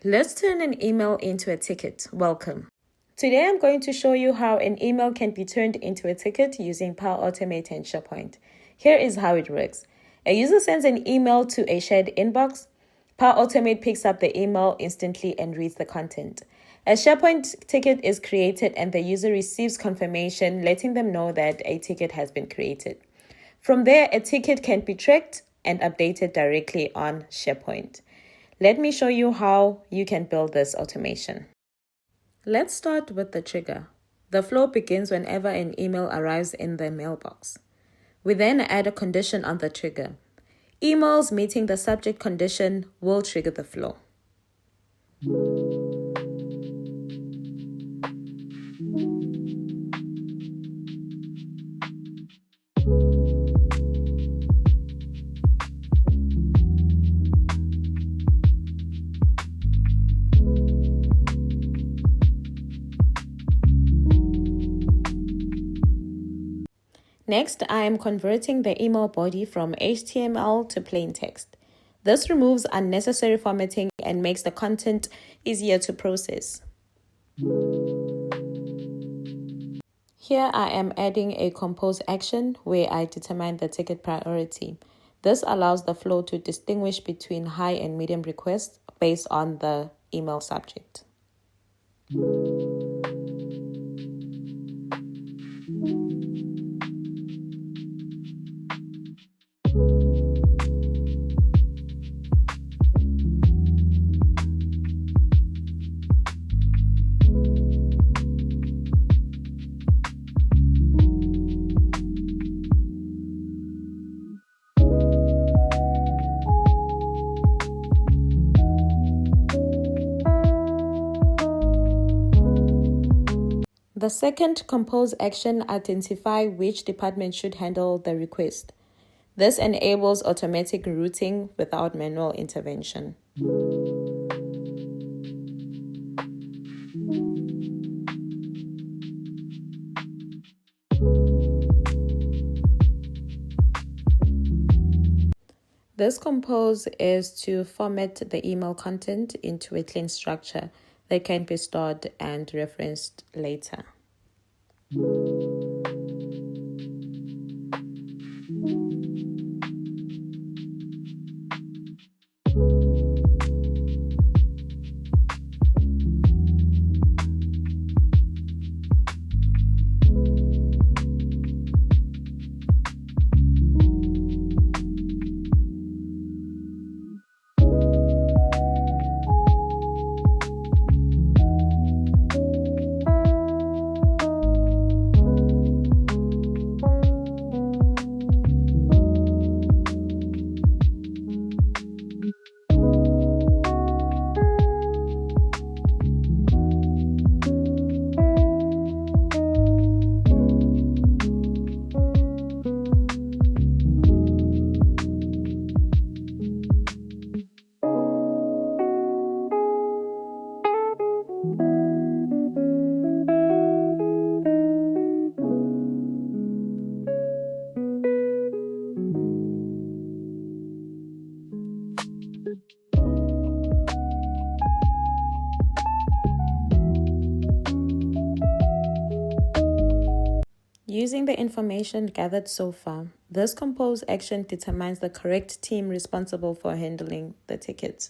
Let's turn an email into a ticket. Welcome. Today I'm going to show you how an email can be turned into a ticket using PowerAutomate and SharePoint. Here is how it works. A user sends an email to a shared inbox. PowerAutomate picks up the email instantly and reads the content. A SharePoint ticket is created and the user receives confirmation letting them know that a ticket has been created. From there, a ticket can be tracked and updated directly on SharePoint. Let me show you how you can build this automation. Let's start with the trigger. The flow begins whenever an email arrives in the mailbox. We then add a condition on the trigger. Emails meeting the subject condition will trigger the flow. Next, I am converting the email body from HTML to plain text. This removes unnecessary formatting and makes the content easier to process. Here I am adding a compose action where I determine the ticket priority. This allows the flow to distinguish between high and medium requests based on the email subject. The second compose action identifies which department should handle the request. This enables automatic routing without manual intervention. This compose is to format the email content into a clean structure that can be stored and referenced later. Using the information gathered so far, this compose action determines the correct team responsible for handling the ticket.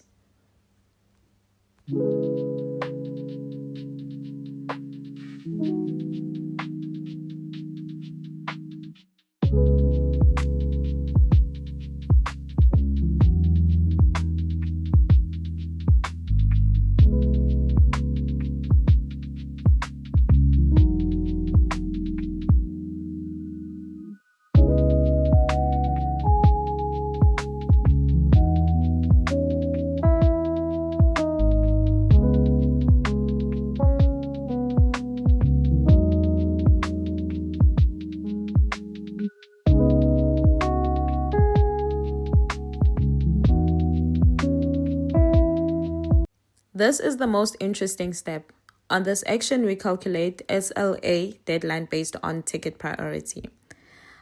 This is the most interesting step. On this action, we calculate SLA deadline based on ticket priority.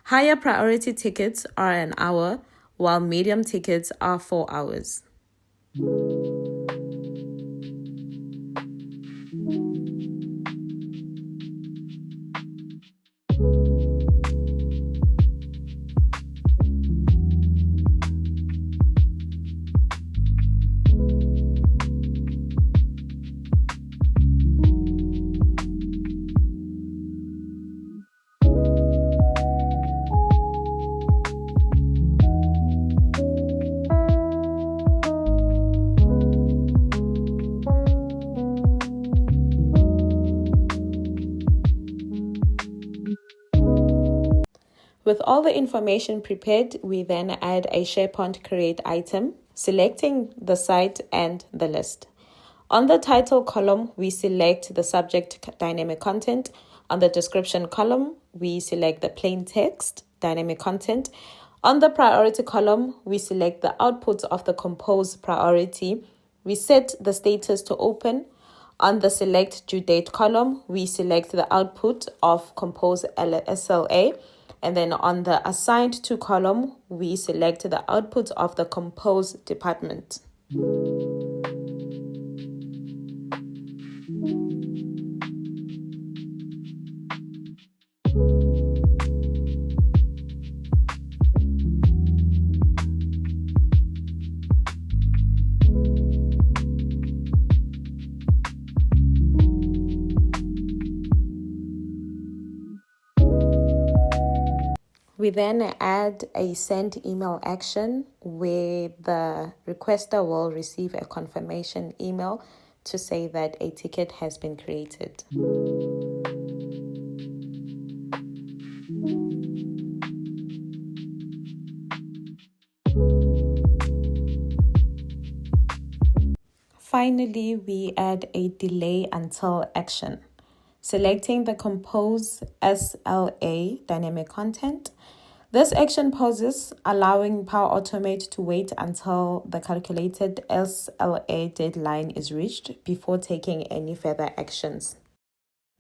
Higher priority tickets are an hour, while medium tickets are 4 hours. With all the information prepared, we then add a SharePoint create item, selecting the site and the list. On the title column, we select the subject dynamic content. On the description column, we select the plain text dynamic content. On the priority column, we select the output of the Compose priority. We set the status to open. On the select due date column, we select the output of Compose SLA. And then on the assigned to column, we select the output of the Compose department. We then add a send email action where the requester will receive a confirmation email to say that a ticket has been created. Finally, we add a delay until action, selecting the Compose SLA dynamic content. This action pauses, allowing PowerAutomate to wait until the calculated SLA deadline is reached before taking any further actions.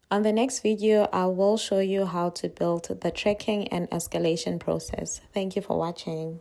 On the next video, I will show you how to build the tracking and escalation process. Thank you for watching.